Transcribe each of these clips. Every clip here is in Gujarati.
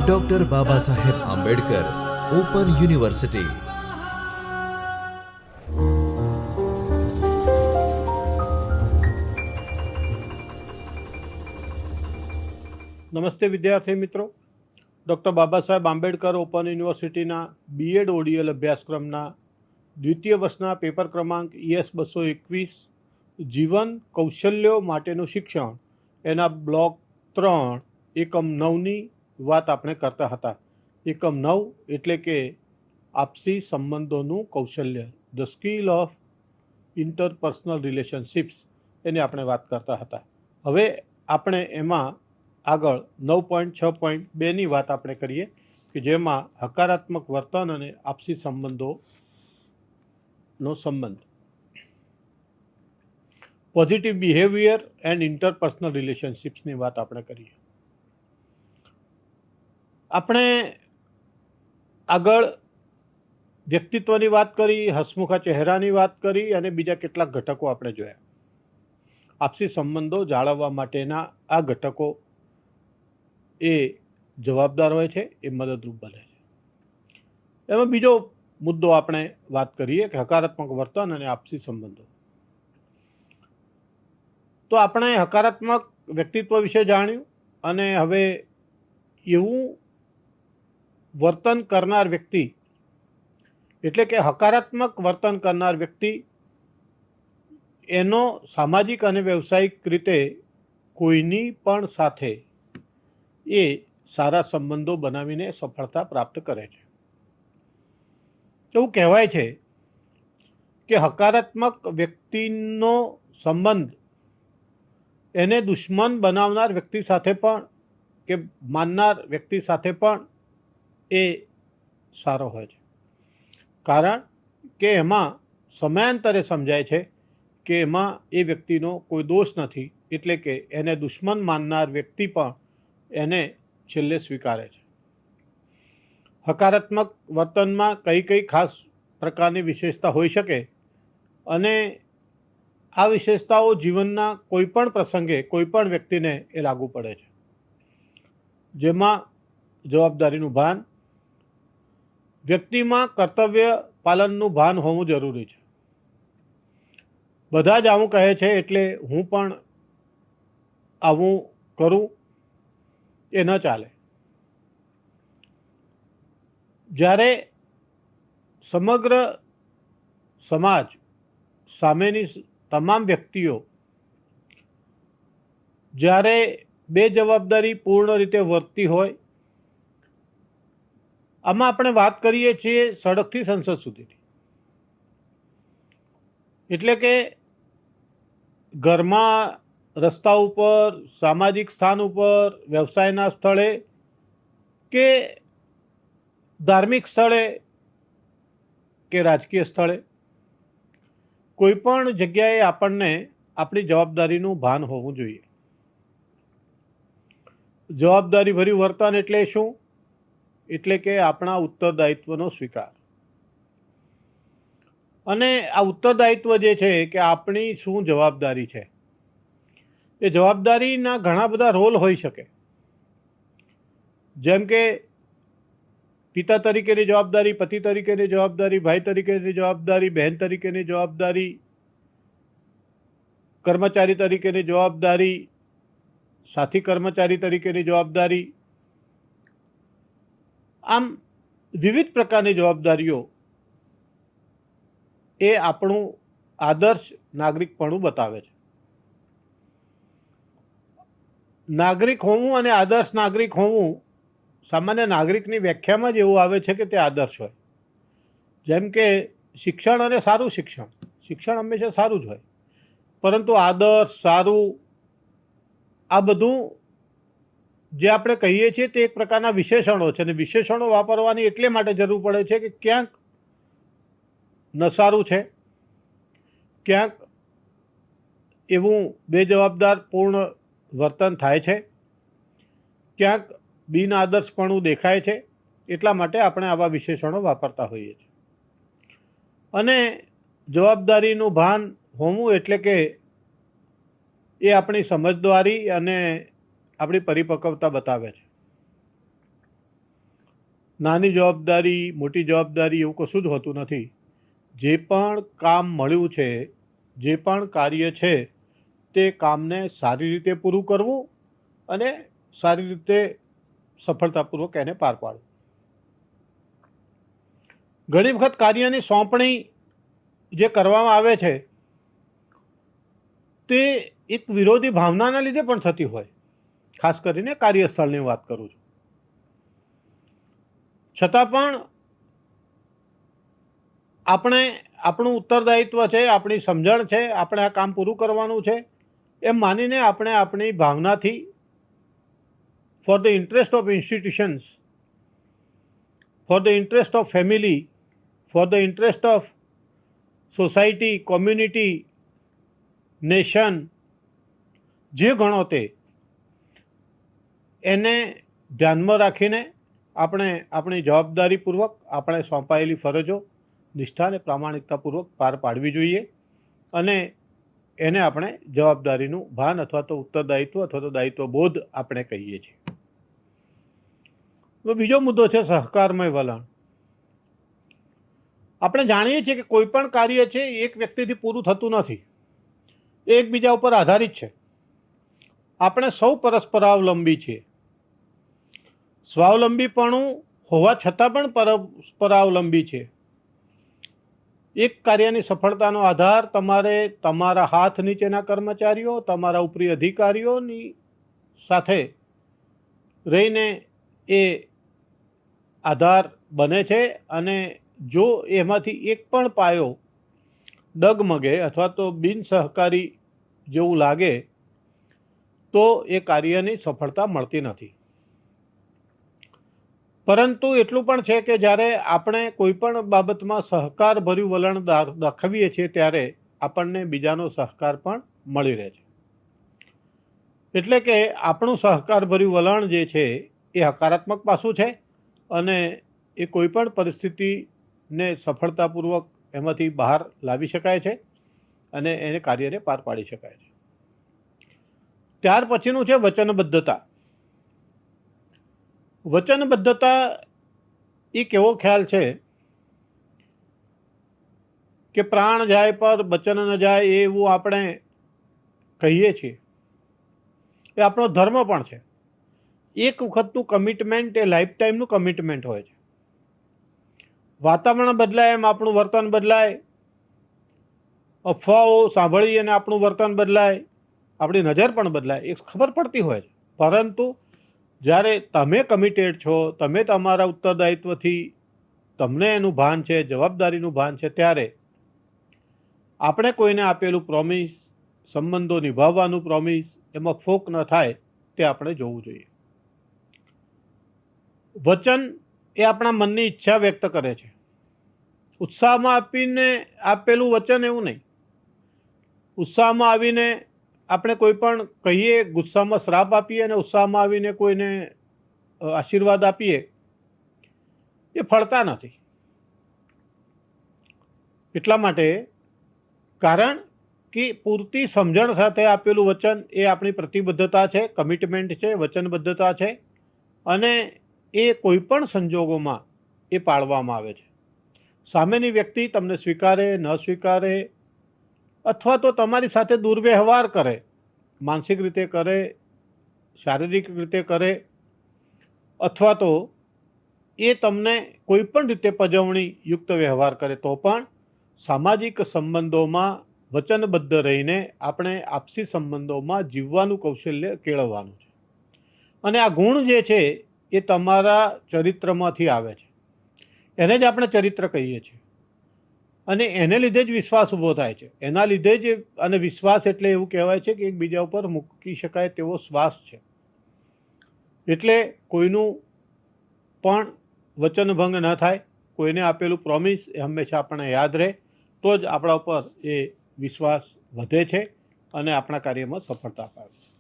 Doctor Baba Saheb Ambedkar open university. નમસ્તે વિદ્યાર્થી મિત્રો, ડૉક્ટર બાબા સાહેબ આંબેડકર ઓપન યુનિવર્સિટીના બીએડ ઓડીએલ અભ્યાસક્રમના દ્વિતીય વર્ષના પેપર ક્રમાંક ES 221 જીવન કૌશલ્યો માટેનું શિક્ષણ એના બ્લોક 3 એકમ 9ની વાત આપણે કરતા હતા। એકમ 9 એટલે કે આપસી સંબંધોનું કૌશલ્ય, the skill of interpersonal relationships, એની આપણે વાત કરતા હતા। હવે આપણે એમાં આગળ 9.6.2ની વાત આપણે કરીએ કે જેમાં હકારાત્મક વર્તન અને આપસી સંબંધોનો સંબંધ, પોઝિટિવ બિહેવિયર એન્ડ ઇન્ટરપર્સનલ રિલેશનશિપ્સની વાત આપણે કરીએ। આપણે આગળ વ્યક્તિત્વની વાત કરી, હસમુખા ચહેરાની વાત કરી અને બીજા કેટલાક ઘટકો આપણે જોયા। આપસી સંબંધો જાળવવા માટેના આ ઘટકો એ જવાબદાર હોય છે, એ મદદરૂપ બને છે। એમાં બીજો મુદ્દો આપણે વાત કરીએ કે હકારાત્મક વર્તન અને આપસી સંબંધો। તો આપણે હકારાત્મક વ્યક્તિત્વ વિશે જાણ્યું અને હવે એવું વર્તન કરનાર વ્યક્તિ એટલે કે હકારાત્મક વર્તન કરનાર વ્યક્તિ એનો સામાજિક અને વ્યવસાયિક રીતે કોઈની પણ સાથે એ સારા સંબંધો બનાવીને સફળતા પ્રાપ્ત કરે છે। એવું કહેવાય છે કે હકારાત્મક વ્યક્તિનો સંબંધ એને દુશ્મન બનાવનાર વ્યક્તિ સાથે પણ કે માનનાર વ્યક્તિ સાથે પણ એ સારો હોય છે, કારણ કે એમાં સમયાંતરે સમજાય છે કે એમાં એ વ્યક્તિનો કોઈ દોષ નથી, એટલે કે એને દુશ્મન માનનાર વ્યક્તિ પણ એને છેલ્લે સ્વીકારે છે। હકારાત્મક વર્તનમાં કઈ કઈ ખાસ પ્રકારની વિશેષતા હોઈ શકે અને આ વિશેષતાઓ જીવનના કોઈ પણ પ્રસંગે કોઈ પણ વ્યક્તિને એ લાગુ પડે છે, જેમાં જવાબદારીનું ભાન, વ્યક્તિમાં કર્તવ્ય પાલનનું ભાન હોવું જરૂરી છે। બધા જ આવું કહે છે એટલે હું પણ આવું કરું, એ ન ચાલે। જ્યારે સમગ્ર સમાજ સામેની તમામ વ્યક્તિઓ જ્યારે બેજવાબદારી પૂર્ણ રીતે વર્તતી હોય, આમાં આપણે વાત કરીએ છીએ સડકથી સંસદ સુધીની, એટલે કે ઘરમાં, રસ્તા ઉપર, સામાજિક સ્થાન ઉપર, વ્યવસાયના સ્થળે કે ધાર્મિક સ્થળે કે રાજકીય સ્થળે, કોઈ પણ જગ્યાએ આપણને આપણી જવાબદારીનું ભાન હોવું જોઈએ। જવાબદારીભર્યું વર્તન એટલે શું? એટલે કે આપણા ઉત્તરદાયિત્વનો સ્વીકાર। અને આ ઉત્તરદાયિત્વ જે છે કે આપણી શું જવાબદારી છે, એ જવાબદારીના ઘણા બધા રોલ હોઈ શકે, જેમ કે પિતા તરીકેની જવાબદારી, પતિ તરીકેની જવાબદારી, ભાઈ તરીકેની જવાબદારી, બહેન તરીકેની જવાબદારી, કર્મચારી તરીકેની જવાબદારી, સાથી કર્મચારી તરીકેની જવાબદારી, આમ વિવિધ પ્રકારની જવાબદારીઓ એ આપણું આદર્શ નાગરિકપણું બતાવે છે। નાગરિક હોવું અને આદર્શ નાગરિક હોવું સામાન્ય નાગરિકની વ્યાખ્યામાં જ એવું આવે છે કે તે આદર્શ હોય। જેમ કે શિક્ષણ અને સારું શિક્ષણ, શિક્ષણ હંમેશા સારું જ હોય, પરંતુ આદર્શ, સારું, આ બધું જે આપણે કહીએ છીએ તે એક પ્રકારના વિશેષણો છે, અને વિશેષણો વાપરવાની એટલે માટે જરૂર પડે છે કે ક્યાંક નસારું છે, ક્યાંક એવું બેજવાબદાર પૂર્ણ વર્તન થાય છે, ક્યાંક બિન આદર્શપણું દેખાય છે, એટલા માટે આપણે આવા વિશેષણો વાપરતા હોઈએ છીએ। અને જવાબદારીનું ભાન હોવું એટલે કે એ આપણી સમજદારી અને આપણી પરિપક્વતા બતાવે છે. નાની જવાબદારી, મોટી જવાબદારી એવું કશું જ હોતું નથી. જે પણ કામ મળ્યું છે, જે પણ કાર્ય છે, તે કામને સારી રીતે પૂરું કરવું અને સારી રીતે સફળતાપૂર્વક એને પાર પાડવું. ઘણી વખત કાર્યની સોંપણી જે કરવામાં આવે છે તે એક વિરોધી ભાવનાના લીધે પણ થતી હોય. ખાસ કરીને કાર્યસ્થળની વાત કરું છું. છતાં પણ આપણે આપણું ઉત્તરદાયિત્વ છે, આપણી સમજણ છે, આપણે આ કામ પૂરું કરવાનું છે એમ માનીને આપણે આપણી ભાવનાથી for the interest of institutions, for the interest of family, for the interest of society, community, nation, જે ગણો તે એને ધ્યાનમાં રાખીને આપણે આપણી જવાબદારીપૂર્વક આપણે સોંપાયેલી ફરજો નિષ્ઠા અને પ્રામાણિકતાપૂર્વક પાર પાડવી જોઈએ અને એને આપણે જવાબદારીનું ભાન અથવા તો ઉત્તરદાયિત્વ અથવા તો દાયિત્વ બોધ આપણે કહીએ છીએ. તો બીજો મુદ્દો છે સહકારમય વલણ. આપણે જાણીએ છીએ કે કોઈ પણ કાર્ય છે એ એક વ્યક્તિથી પૂરું થતું નથી, એ એકબીજા ઉપર આધારિત છે. આપણે સૌ પરસ્પરાવલંબી છીએ. સ્વાવલંબીપણું હોવા છતાં પણ પરસ્પરાવલંબી છે. એક કાર્યની સફળતાનો આધાર તમારે તમારા હાથ નીચેના કર્મચારીઓ, તમારા ઉપરી અધિકારીઓની સાથે રહીને એ આધાર બને છે અને જો એમાંથી એક પણ પાયો ડગમગે અથવા તો બિનસહકારી જેવું લાગે તો એ કાર્યની સફળતા મળતી નથી. પરંતુ એટલું પણ છે કે જ્યારે આપણે કોઈ પણ બાબતમાં સહકારભર્યું વલણ દાખવીએ છીએ ત્યારે આપણને બીજાનો સહકાર પણ મળી રહે છે. એટલે કે આપણું સહકારભર્યું વલણ જે છે એ હકારાત્મક પાસું છે અને એ કોઈ પણ પરિસ્થિતિને સફળતાપૂર્વક એમાંથી બહાર લાવી શકાય છે અને એને કાર્યને પાર પાડી શકાય છે. ત્યાર પછીનું છે વચનબદ્ધતા. વચનબદ્ધતા એક એવો ખ્યાલ છે કે પ્રાણ જાય પર વચન ન જાય એવું આપણે કહીએ છીએ. એ આપણો ધર્મ પણ છે. એક વખતનું કમિટમેન્ટ એ લાઈફ ટાઈમનું કમિટમેન્ટ હોય છે. વાતાવરણ બદલાય એમ આપણું વર્તન બદલાય, અફવાઓ સાંભળી અને આપણું વર્તન બદલાય, આપણી નજર પણ બદલાય, એ ખબર પડતી હોય છે. પરંતુ જ્યારે તમે કમિટેડ છો, તમે તમારા ઉત્તરદાયિત્વથી તમને એનું ભાન છે, જવાબદારીનું ભાન છે, ત્યારે આપણે કોઈને આપેલું પ્રોમિસ, સંબંધો નિભાવવાનું પ્રોમિસ એમાં ફોક ન થાય તે આપણે જોવું જોઈએ. વચન એ આપણા મનની ઈચ્છા વ્યક્ત કરે છે. ઉત્સાહમાં આપીને આપેલું વચન એવું નહીં. ઉત્સાહમાં આવીને આપણે કોઈ પણ કહીએ, ગુસ્સામાં શ્રાપ આપીએ અને ઉત્સાહમાં આવીને કોઈને આશીર્વાદ આપીએ, એ ફળતા નથી. એટલા માટે કારણ કે પૂરતી સમજણ સાથે આપેલું વચન એ આપણી પ્રતિબદ્ધતા છે, કમિટમેન્ટ છે, વચનબદ્ધતા છે અને એ કોઈ પણ સંજોગોમાં એ પાળવામાં આવે છે. સામેની વ્યક્તિ તમને સ્વીકારે ન સ્વીકારે અથવા તો તમારી સાથે દુર્વ્યવહાર કરે, માનસિક રીતે કરે, શારીરિક રીતે કરે અથવા તો એ તમને કોઈ પણ રીતે પજવણી યુક્ત વ્યવહાર કરે તો પણ સામાજિક સંબંધોમાં વચનબદ્ધ રહીને આપણે આપસી સંબંધોમાં જીવવાનું કૌશલ્ય કેળવવાનું છે. અને આ ગુણ જે છે એ તમારા ચરિત્રમાંથી આવે છે. એને જ આપણે ચરિત્ર કહીએ છીએ અને એને લીધે જ વિશ્વાસ ઊભો થાય છે. એના લીધે જ અને વિશ્વાસ એટલે એવું કહેવાય છે કે એકબીજા ઉપર મૂકી શકાય તેવો શ્વાસ છે. એટલે કોઈનું પણ વચનભંગ ન થાય, કોઈને આપેલું પ્રોમિસ એ હંમેશા આપણને યાદ રહે તો જ આપણા ઉપર એ વિશ્વાસ વધે છે અને આપણા કાર્યમાં સફળતા અપાવે છે.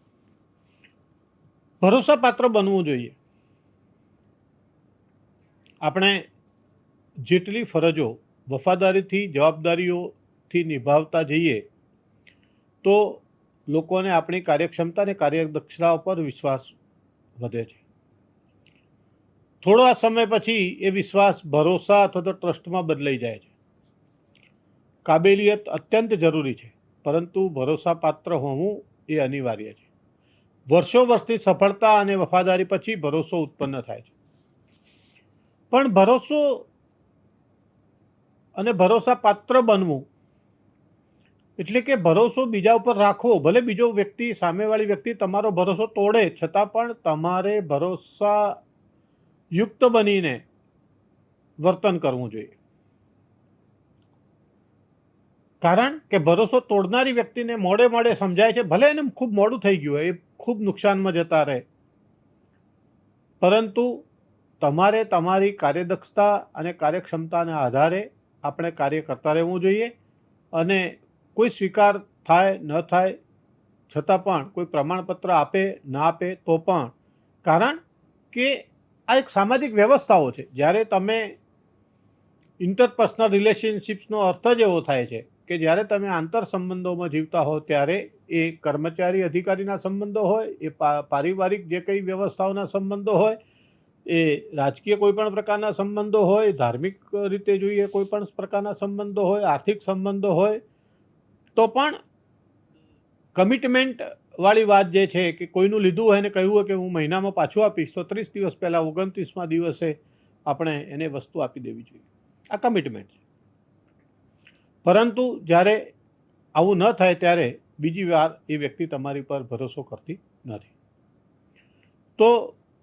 ભરોસાપાત્ર બનવું જોઈએ. આપણે જેટલી ફરજો વફાદારીથી, જવાબદારીઓથી નિભાવતા જઈએ તો લોકોને આપણી કાર્યક્ષમતા અને કાર્યદક્ષતા પર વિશ્વાસ વધે છે. થોડા સમય પછી એ વિશ્વાસ ભરોસા અથવા તો ટ્રસ્ટમાં બદલાઈ જાય છે. કાબેલિયત અત્યંત જરૂરી છે, પરંતુ ભરોસાપાત્ર હોવું એ અનિવાર્ય છે. વર્ષોથી સફળતા અને વફાદારી પછી ભરોસો ઉત્પન્ન થાય છે. પણ ભરોસો અને ભરોસાપાત્ર બનવું એટલે કે ભરોસો બીજા ઉપર રાખવો. ભલે બીજો વ્યક્તિ, સામેવાળી વ્યક્તિ તમારો ભરોસો તોડે, છતાં પણ તમારે ભરોસાયુક્ત બનીને વર્તન કરવું જોઈએ. કારણ કે ભરોસો તોડનારી વ્યક્તિને મોડે સમજાય છે, ભલે એને ખૂબ મોડું થઈ ગયું હોય, એ ખૂબ નુકસાનમાં જતા રહે, પરંતુ તમારે તમારી કાર્યદક્ષતા અને કાર્યક્ષમતાના આધારે આપણે કાર્ય કરતા રહેવું જોઈએ. અને કોઈ સ્વીકાર થાય ન થાય છતાં પણ, કોઈ પ્રમાણપત્ર આપે ના આપે તો પણ, કારણ કે આ એક સામાજિક વ્યવસ્થાઓ છે. જ્યારે તમે ઇન્ટરપર્સનલ રિલેશનશિપ્સનો અર્થ જ એવો થાય છે કે જ્યારે તમે આંતર સંબંધોમાં જીવતા હો, ત્યારે એ કર્મચારી અધિકારીના સંબંધો હોય, એ પારિવારિક જે કંઈ વ્યવસ્થાઓના સંબંધો હોય, એ રાજકીય કોઈ પણ પ્રકારના સંબંધો હોય, ધાર્મિક રીતે જોઈએ કોઈ પણ પ્રકારના સંબંધો હોય, આર્થિક સંબંધો હોય, તો પણ કમિટમેન્ટ વાળી વાત જે છે કે કોઈનું લીધું હોય ને કહ્યું હોય કે હું મહિનામાં પાછું આપીશ, તો 30 દિવસ પહેલાં 29મા દિવસે આપણે એને વસ્તુ આપી દેવી જોઈએ. આ કમિટમેન્ટ છે. પરંતુ જ્યારે આવું ન થાય ત્યારે બીજી વાર એ વ્યક્તિ તમારી પર ભરોસો કરતી નથી. તો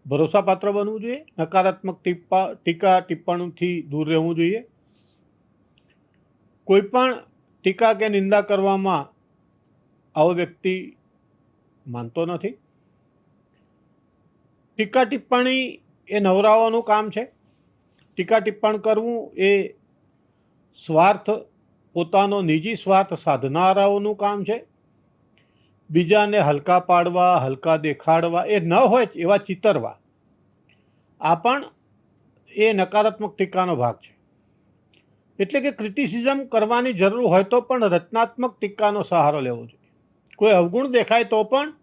ભરોસાપાત્ર બનવું જોઈએ. નકારાત્મક ટીકા ટિપ્પણીથી દૂર રહેવું જોઈએ. કોઈ પણ ટીકા કે નિંદા કરવામાં આવો વ્યક્તિ માનતો નથી. ટીકા ટિપ્પણી એ નવરાઓનું કામ છે. ટીકા ટિપ્પણ કરવું એ સ્વાર્થ, પોતાનો નિજી સ્વાર્થ સાધનારાઓનું કામ છે. બીજાને હલકા પાડવા, હલકા દેખાડવા, એ ન હોય એવા ચિતરવા, આ પણ એ નકારાત્મક ટીકાનો ભાગ છે. એટલે કે ક્રિટિસિઝમ કરવાની જરૂર હોય તો પણ રચનાત્મક ટીકાનો સહારો લેવો જોઈએ. કોઈ અવગુણ દેખાય તો પણ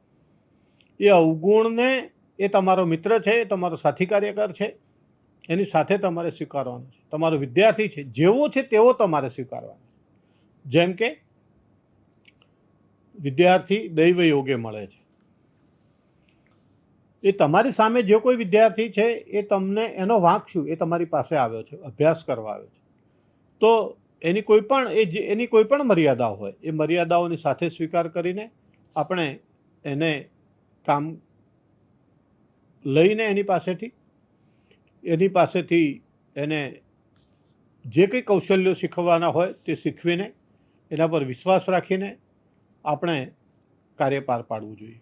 એ અવગુણને, એ તમારો મિત્ર છે, એ તમારો સાથી કાર્યકર છે, એની સાથે તમારે સ્વીકારવાનો છે. તમારો વિદ્યાર્થી છે, જેવો છે તેવો તમારે સ્વીકારવાનો. જેમ કે વિદ્યાર્થી દૈવ યોગે મળે છે, એ તમારી સામે જે કોઈ વિદ્યાર્થી છે એ તમને, એનો વાંક શું, એ તમારી પાસે આવ્યો છે, અભ્યાસ કરવા આવ્યો છે, તો એની કોઈ પણ મર્યાદા હોય, એ મર્યાદાઓની સાથે સ્વીકાર કરીને આપણે એને કામ લઈને એની પાસેથી એને જે કંઈ કૌશલ્યો શીખવવાના હોય તે શીખવીને, એના પર વિશ્વાસ રાખીને આપણે કાર્ય પાર પાડવું જોઈએ.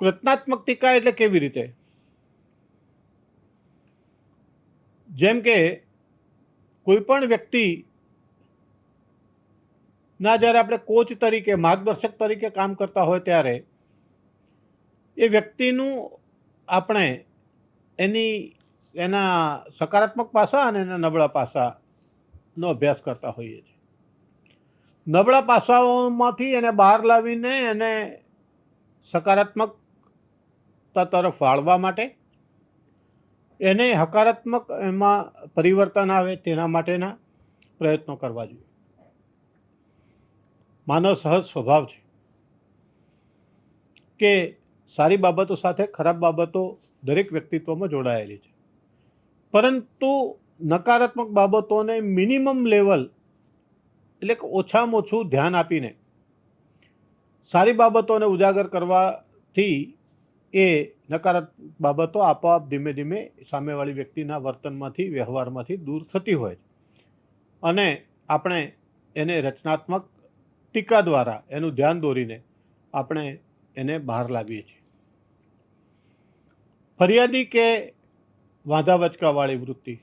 રચનાત્મક ટીકા એટલે કેવી રીતે? જેમ કે કોઈ પણ વ્યક્તિના જ્યારે આપણે કોચ તરીકે, માર્ગદર્શક તરીકે કામ કરતા હોય ત્યારે એ વ્યક્તિનું આપણે એના સકારાત્મક પાસા અને એના નબળા પાસાનો અભ્યાસ કરતા હોઈએ છીએ. નબળા પાસાઓમાંથી એને બહાર લાવીને એને સકારાત્મકતા તરફ વાળવા માટે, એને હકારાત્મક એમાં પરિવર્તન આવે તેના માટેના પ્રયત્નો કરવા જોઈએ. માનવ સહજ સ્વભાવ છે કે સારી બાબતો સાથે ખરાબ બાબતો દરેક વ્યક્તિત્વમાં જોડાયેલી છે, પરંતુ નકારાત્મક બાબતોને મિનિમમ લેવલ, એટલે કે ઓછામાં ઓછું ધ્યાન આપીને સારી બાબતોને ઉજાગર કરવાથી એ નકારાત્મક બાબતો આપોઆપ ધીમે ધીમે સામેવાળી વ્યક્તિના વર્તનમાંથી, વ્યવહારમાંથી દૂર થતી હોય. અને આપણે એને રચનાત્મક ટીકા દ્વારા એનું ધ્યાન દોરીને આપણે એને બહાર લાવીએ છીએ. ફરિયાદી કે વાંધા વચકાવાળી વૃત્તિ.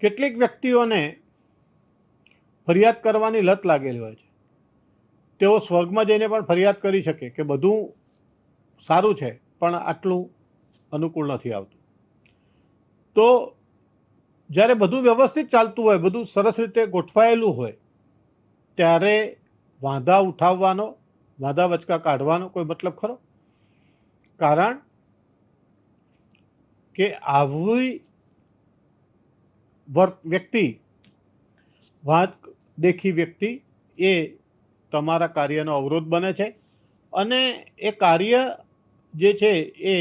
કેટલીક વ્યક્તિઓને ફરિયાદ કરવાની લત લાગેલી હોય છે. તેઓ સ્વર્ગમાં જઈને પણ ફરિયાદ કરી શકે કે બધું સારું છે પણ આટલું અનુકૂળ નથી આવતું. તો જ્યારે બધું વ્યવસ્થિત ચાલતું હોય, બધું સરસ રીતે ગોઠવાયેલું હોય, ત્યારે વાંધા ઉઠાવવાનો, વાંધા વચકા કાઢવાનો કોઈ મતલબ ખરો? કારણ કે આવી વ્યક્તિ, વાંક દેખી વ્યક્તિ એ તમારા કાર્યનો અવરોધ બને છે અને એ કાર્ય જે છે એ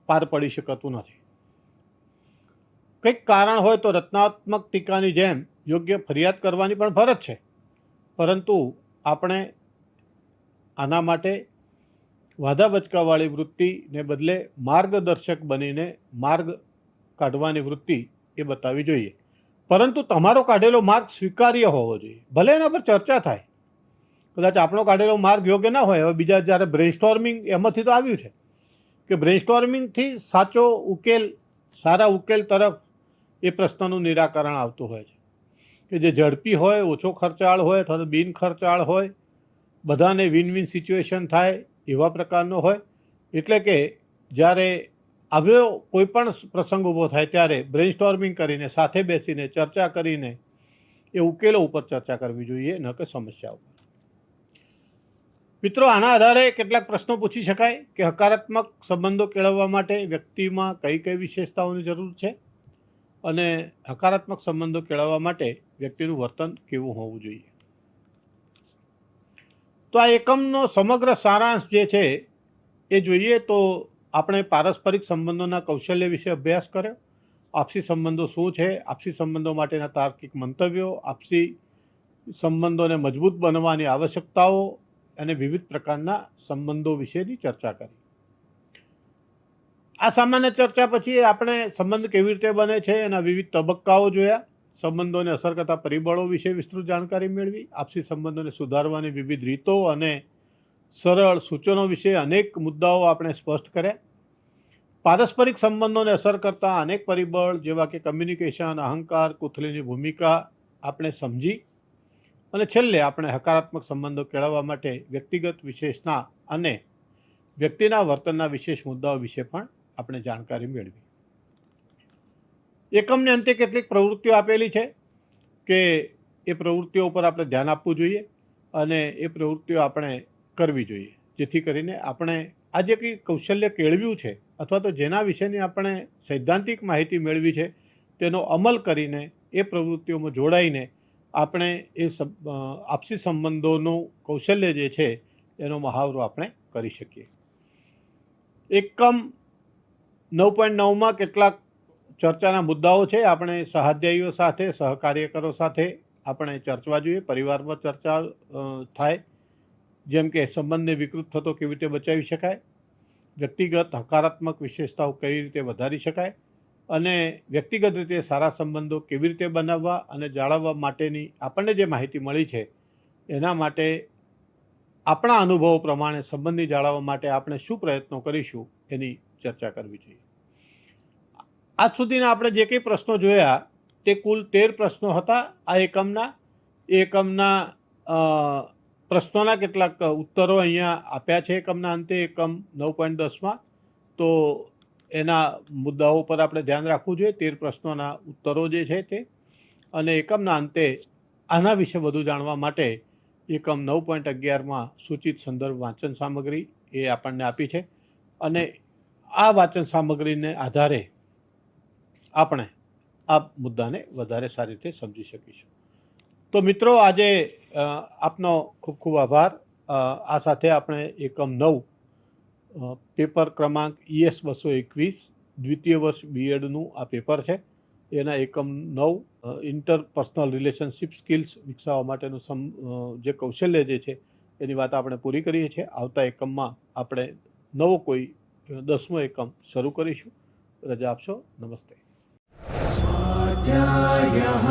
પાર પડી શકતું નથી. કંઈક કારણ હોય તો રચનાત્મક ટીકાની જેમ યોગ્ય ફરિયાદ કરવાની પણ ફરજ છે, પરંતુ આપણે આના માટે વાંધા વચકાવાળી વૃત્તિને બદલે માર્ગદર્શક બનીને માર્ગ કાઢવાની વૃત્તિ એ બતાવવી જોઈએ. પરંતુ તમારો કાઢેલો માર્ગ સ્વીકાર્ય હોવો જોઈએ. ભલે એના પર ચર્ચા થાય, કદાચ આપણો કાઢેલો માર્ગ યોગ્ય ના હોય. હવે બીજા જ્યારે બ્રેઇનસ્ટોર્મિંગ એમાંથી તો આવ્યું છે કે બ્રેઇનસ્ટોર્મિંગથી સાચો ઉકેલ, સારા ઉકેલ તરફ એ પ્રશ્નનું નિરાકરણ આવતું હોય છે, કે જે ઝડપી હોય, ઓછો ખર્ચાળ હોય અથવા તો બિન ખર્ચાળ હોય, બધાને વિન વિન સિચ્યુએશન થાય એવા પ્રકારનો હોય. એટલે કે જ્યારે આવ્યો કોઈ પણ પ્રસંગ ઊભો થાય ત્યારે બ્રેઇનસ્ટોર્મિંગ કરીને, સાથે બેસીને ચર્ચા કરીને એ ઉકેલો ઉપર ચર્ચા કરવી જોઈએ, ન કે સમસ્યા ઉપર. મિત્રો, આના આધારે કેટલાક પ્રશ્નો પૂછી શકાય કે હકારાત્મક સંબંધો કેળવવા માટે વ્યક્તિમાં કઈ કઈ વિશેષતાઓની જરૂર છે અને હકારાત્મક સંબંધો કેળવવા માટે વ્યક્તિનું વર્તન કેવું હોવું જોઈએ. તો આ એકમનો સમગ્ર સારાંશ જે છે એ જોઈએ તો આપણે પારસ્પરિક સંબંધોના કૌશલ્ય વિશે અભ્યાસ કર્યો. આપસી સંબંધો શું છે, આપસી સંબંધો માટેના તાર્કિક મંતવ્યો, આપસી સંબંધોને મજબૂત બનવાની આવશ્યકતાઓ અને વિવિધ પ્રકારના સંબંધો વિશેની ચર્ચા કરી. આ સામાન્ય ચર્ચા પછી આપણે સંબંધ કેવી રીતે બને છે એના વિવિધ તબક્કાઓ જોયા. સંબંધોને અસર કરતા પરિબળો વિશે વિસ્તૃત જાણકારી મેળવી. આપસી સંબંધોને સુધારવાની વિવિધ રીતો અને સરળ સૂચનો વિશે અનેક મુદ્દાઓ આપણે સ્પષ્ટ કર્યા. પારસ્પરિક સંબંધોને અસર કરતા અનેક પરિબળ જેવા કે કમ્યુનિકેશન, અહંકાર, કુથલીની ભૂમિકા આપણે સમજી અને છેલ્લે આપણે હકારાત્મક સંબંધો કેળવવા માટે વ્યક્તિગત વિશેષના અને વ્યક્તિના વર્તનના વિશેષ મુદ્દાઓ વિશે પણ આપણે જાણકારી મેળવી. એકમને અંતે કેટલીક પ્રવૃત્તિઓ આપેલી છે કે એ પ્રવૃત્તિઓ ઉપર આપણે ધ્યાન આપવું જોઈએ અને એ પ્રવૃત્તિઓ આપણે કરવી જોઈએ, જેથી કરીને આપણે આ જે કંઈ કૌશલ્ય કેળવ્યું છે અથવા તો જેના વિશેની આપણે સૈદ્ધાંતિક માહિતી મેળવી છે તેનો અમલ કરીને એ પ્રવૃત્તિઓમાં જોડાઈને આપણે એ આપસી સંબંધોનું કૌશલ્ય જે છે એનો મહાવરો આપણે કરી શકીએ. એકમ 9.9માં કેટલાક ચર્ચાના મુદ્દાઓ છે. આપણે સહાધ્યાયીઓ સાથે, સહકાર્યકરો સાથે આપણે ચર્ચવા જોઈએ. પરિવારમાં ચર્ચા થાય, જેમ કે સંબંધને વિકૃત થતો કેવી રીતે બચાવી શકાય, વ્યક્તિગત હકારાત્મક વિશેષતાઓ કઈ રીતે વધારી શકાય અને વ્યક્તિગત રીતે સારા સંબંધો કેવી રીતે બનાવવા અને જાળવવા માટેની આપણને જે માહિતી મળી છે એના માટે આપણા અનુભવો પ્રમાણે સંબંધી જાળવવા માટે આપણે શું પ્રયત્નો કરીશું એની ચર્ચા કરવી જોઈએ. આજ સુધીના આપણે જે કંઈ પ્રશ્નો જોયા તે કુલ 13 પ્રશ્નો હતા આ એકમના પ્રશ્નોના કેટલાક ઉત્તરો અહીંયા આપ્યા છે એકમના અંતે, એકમ 9.10માં. તો એના મુદ્દાઓ પર આપણે ધ્યાન રાખવું જોઈએ, 13 પ્રશ્નોના ઉત્તરો જે છે તે. અને એકમના અંતે આના વિશે વધુ જાણવા માટે એકમ 9.11માં સૂચિત સંદર્ભ વાંચન સામગ્રી એ આપણને આપી છે અને આ વાંચન સામગ્રીને આધારે આપણે આ મુદ્દાને વધારે સારી રીતે સમજી શકીશું. તો મિત્રો, આજે આપનો ખૂબ ખૂબ આભાર. આ સાથે આપણે એકમ 9 પેપર ક્રમાંક ES 221 દ્વિતીય વર્ષ બીએડનું આ પેપર છે. એના એકમ 9 ઇન્ટરપર્સનલ રિલેશનશિપ સ્કિલ્સ વિકસાવવા માટેનું જે કૌશલ્ય જે છે એની વાત આપણે પૂરી કરીએ છીએ. આવતા એકમમાં આપણે નવો કોઈ 10મો એકમ શરૂ કરીશું. રજા આપશો. નમસ્તે. સ્વાધ્યાયઃ